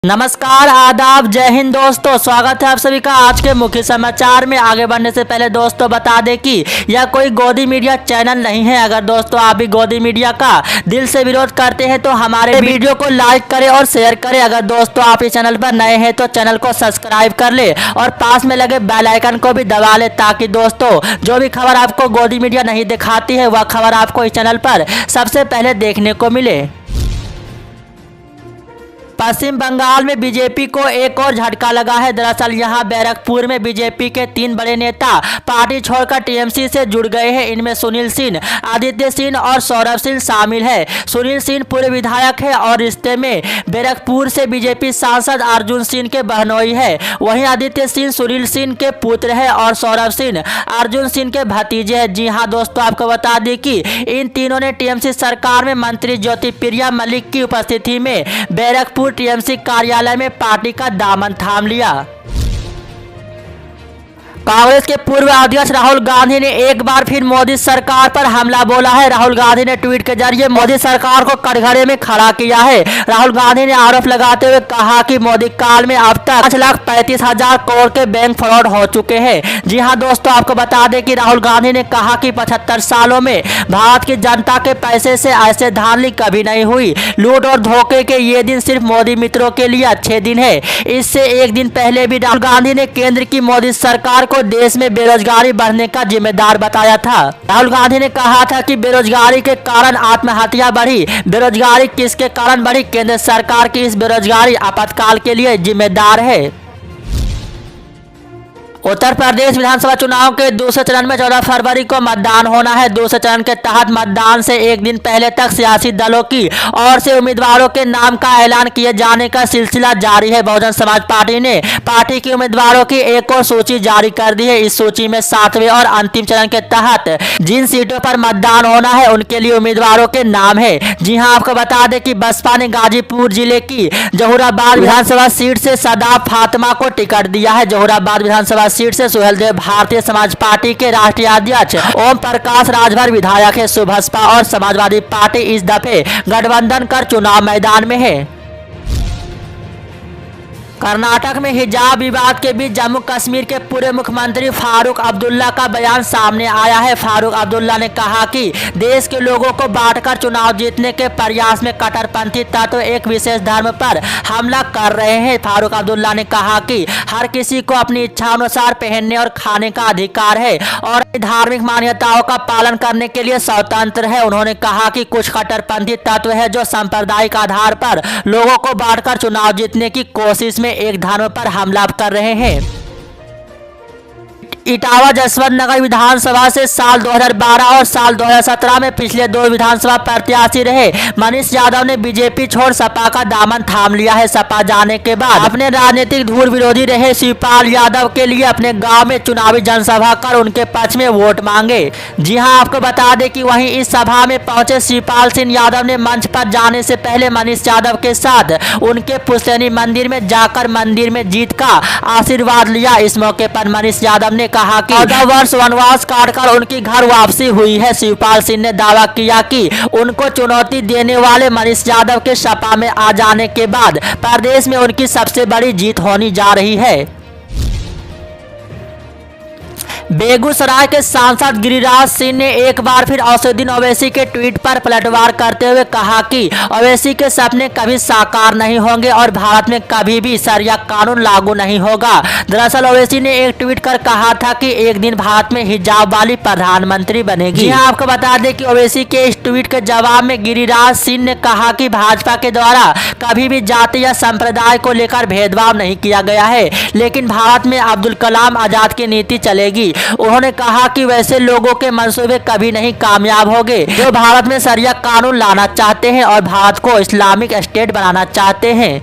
नमस्कार, आदाब, जय हिंद दोस्तों। स्वागत है आप सभी का आज के मुख्य समाचार में। आगे बढ़ने से पहले दोस्तों बता दें कि यह कोई गोदी मीडिया चैनल नहीं है। अगर दोस्तों आप भी गोदी मीडिया का दिल से विरोध करते हैं तो हमारे वीडियो को लाइक करें और शेयर करें। अगर दोस्तों आप इस चैनल पर नए हैं तो चैनल को सब्सक्राइब कर ले और पास में लगे बेल आइकन को भी दबा ले, ताकि दोस्तों जो भी खबर आपको गोदी मीडिया नहीं दिखाती है वह खबर आपको इस चैनल पर सबसे पहले देखने को मिले। पश्चिम बंगाल में बीजेपी को एक और झटका लगा है। दरअसल यहां बैरकपुर में बीजेपी के 3 बड़े नेता पार्टी छोड़कर टीएमसी से जुड़ गए हैं। इनमें सुनील सिंह, आदित्य सिंह और सौरभ सिंह शामिल है। सुनील सिंह पूर्व विधायक है और रिश्ते में बैरकपुर से बीजेपी सांसद अर्जुन सिंह के बहनोई है। वहीं आदित्य सिंह सुनील सिंह के पुत्र है और सौरभ सिंह अर्जुन सिंह के भतीजे हैं। जी हाँ दोस्तों, आपको बता दें कि इन तीनों ने टीएमसी सरकार में मंत्री ज्योतिप्रिया मलिक की उपस्थिति में बैरकपुर टीएमसी कार्यालय में पार्टी का दामन थाम लिया। कांग्रेस के पूर्व अध्यक्ष राहुल गांधी ने एक बार फिर मोदी सरकार पर हमला बोला है। राहुल गांधी ने ट्वीट के जरिए मोदी सरकार को कटघरे में खड़ा किया है। राहुल गांधी ने आरोप लगाते हुए कहा कि मोदी काल में अब तक 5,35,000 करोड़ के बैंक फ्रॉड हो चुके हैं। जी हां दोस्तों, आपको बता दें कि राहुल गांधी ने कहा कि 75 सालों में भारत की जनता के पैसे से ऐसे धांधली कभी नहीं हुई। लूट और धोखे के ये दिन सिर्फ मोदी मित्रों के लिए अच्छे दिन है। इससे एक दिन पहले भी राहुल गांधी ने केंद्र की मोदी सरकार को देश में बेरोजगारी बढ़ने का जिम्मेदार बताया था। राहुल गांधी ने कहा था कि बेरोजगारी के कारण आत्महत्या बढ़ी। बेरोजगारी किसके कारण बढ़ी? केंद्र सरकार की इस बेरोजगारी आपातकाल के लिए जिम्मेदार है। उत्तर प्रदेश विधानसभा चुनाव के दूसरे चरण में 14 फरवरी को मतदान होना है। दूसरे चरण के तहत मतदान से एक दिन पहले तक सियासी दलों की ओर से उम्मीदवारों के नाम का ऐलान किए जाने का सिलसिला जारी है। बहुजन समाज पार्टी ने पार्टी के उम्मीदवारों की एक और सूची जारी कर दी है। इस सूची में 7वें और अंतिम चरण के तहत जिन सीटों पर मतदान होना है उनके लिए उम्मीदवारों के नाम है। जी हाँ, आपको बता दें कि बसपा ने गाजीपुर जिले की जहुराबाद विधानसभा सीट से सदाब फातिमा को टिकट दिया है। जहुराबाद विधानसभा सीट से सुहेलदेव भारतीय समाज पार्टी के राष्ट्रीय अध्यक्ष ओम प्रकाश राजभर विधायक है। सुबसपा और समाजवादी पार्टी इस दफे गठबंधन कर चुनाव मैदान में है। कर्नाटक में हिजाब विवाद के बीच जम्मू कश्मीर के पूर्व मुख्यमंत्री फारूक अब्दुल्ला का बयान सामने आया है। फारूक अब्दुल्ला ने कहा कि देश के लोगों को बांटकर चुनाव जीतने के प्रयास में कट्टरपंथी तत्व एक विशेष धर्म पर हमला कर रहे हैं। फारूक अब्दुल्ला ने कहा कि हर किसी को अपनी इच्छा अनुसार पहनने और खाने का अधिकार है और धार्मिक मान्यताओं का पालन करने के लिए स्वतंत्र है। उन्होंने कहा कि कुछ कट्टरपंथी तत्व है जो सांप्रदायिक आधार पर लोगों को बांटकर चुनाव जीतने की कोशिश में एक धर्म पर हमला कर रहे हैं। इटावा जसवंत नगर विधानसभा से साल 2012 और साल 2017 में पिछले 2 विधानसभा प्रत्याशी रहे मनीष यादव ने बीजेपी छोड़ सपा का दामन थाम लिया है। सपा जाने के बाद अपने राजनीतिक धूल विरोधी रहे शिवपाल यादव के लिए अपने गांव में चुनावी जनसभा कर उनके पक्ष में वोट मांगे। जी हां, आपको बता दें कि वहीं इस सभा में पहुंचे शिवपाल सिंह यादव ने मंच पर जाने से पहले मनीष यादव के साथ उनके पुश्तैनी मंदिर में जाकर मंदिर में जीत का आशीर्वाद लिया। इस मौके पर मनीष यादव ने कहा कि 14 वर्ष वनवास काटकर उनकी घर वापसी हुई है। शिवपाल सिंह ने दावा किया कि उनको चुनौती देने वाले मनीष यादव के सपा में आ जाने के बाद प्रदेश में उनकी सबसे बड़ी जीत होने जा रही है। बेगूसराय के सांसद गिरिराज सिंह ने एक बार फिर असदुद्दीन ओवैसी के ट्वीट पर पलटवार करते हुए कहा कि ओवैसी के सपने कभी साकार नहीं होंगे और भारत में कभी भी शरिया कानून लागू नहीं होगा। दरअसल ओवैसी ने एक ट्वीट कर कहा था कि एक दिन भारत में हिजाब वाली प्रधानमंत्री बनेगी। यहाँ आपको बता दें कि ओवैसी के इस ट्वीट के जवाब में गिरिराज सिंह ने कहा कि भाजपा के द्वारा कभी भी जाति या संप्रदाय को लेकर भेदभाव नहीं किया गया है, लेकिन भारत में अब्दुल कलाम आजाद की नीति चलेगी। उन्होंने कहा कि वैसे लोगों के मंसूबे कभी नहीं कामयाब होंगे जो भारत में शरिया कानून लाना चाहते हैं और भारत को इस्लामिक स्टेट बनाना चाहते हैं।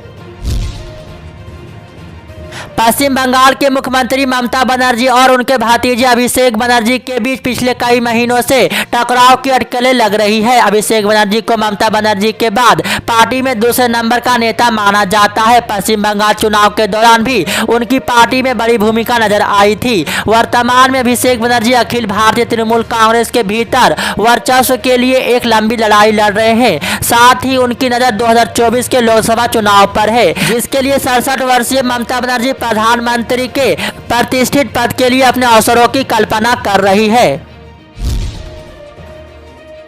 पश्चिम बंगाल के मुख्यमंत्री ममता बनर्जी और उनके भतीजे अभिषेक बनर्जी के बीच पिछले कई महीनों से टकराव की अटकलें लग रही है। अभिषेक बनर्जी को ममता बनर्जी के बाद पार्टी में दूसरे नंबर का नेता माना जाता है। पश्चिम बंगाल चुनाव के दौरान भी उनकी पार्टी में बड़ी भूमिका नजर आई थी। वर्तमान में अभिषेक बनर्जी अखिल भारतीय तृणमूल कांग्रेस के भीतर वर्चस्व के लिए एक लंबी लड़ाई लड़ रहे हैं। साथ ही उनकी नजर 2024 के लोकसभा चुनाव पर है, जिसके लिए 67 वर्षीय ममता बनर्जी प्रधानमंत्री के प्रतिष्ठित पद के लिए अपने अवसरों की कल्पना कर रही है।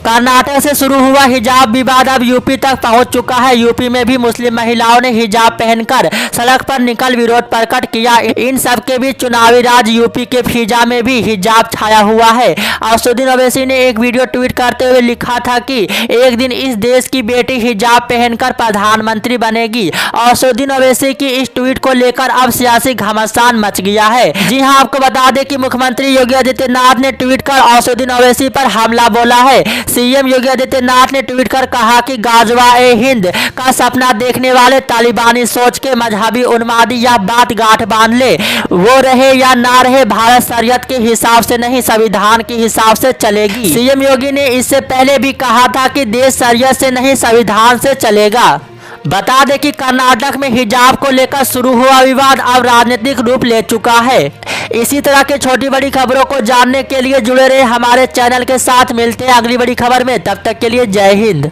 कर्नाटक से शुरू हुआ हिजाब विवाद अब यूपी तक पहुंच चुका है। यूपी में भी मुस्लिम महिलाओं ने हिजाब पहनकर सड़क पर निकल विरोध प्रकट किया। इन सब के बीच चुनावी राज यूपी के फिजा में भी हिजाब छाया हुआ है। असदुद्दीन ओवैसी ने एक वीडियो ट्वीट करते हुए लिखा था कि एक दिन इस देश की बेटी हिजाब पहनकर प्रधानमंत्री बनेगी। असदुद्दीन ओवैसी की इस ट्वीट को लेकर अब सियासी घमासान मच गया है। जी हाँ, आपको बता दें कि मुख्यमंत्री योगी आदित्यनाथ ने ट्वीट कर असदुद्दीन ओवैसी पर हमला बोला है। सीएम योगी आदित्यनाथ ने ट्वीट कर कहा कि गाज़वा-ए-हिंद का सपना देखने वाले तालिबानी सोच के मजहबी उन्मादी यह बात गांठ बांध ले, वो रहे या ना रहे, भारत शरीयत के हिसाब से नहीं संविधान के हिसाब से चलेगी। सीएम योगी ने इससे पहले भी कहा था कि देश शरीयत से नहीं संविधान से चलेगा। बता दें कि कर्नाटक में हिजाब को लेकर शुरू हुआ विवाद अब राजनीतिक रूप ले चुका है। इसी तरह के छोटी बड़ी खबरों को जानने के लिए जुड़े रहे हमारे चैनल के साथ। मिलते हैं अगली बड़ी खबर में, तब तक के लिए जय हिंद।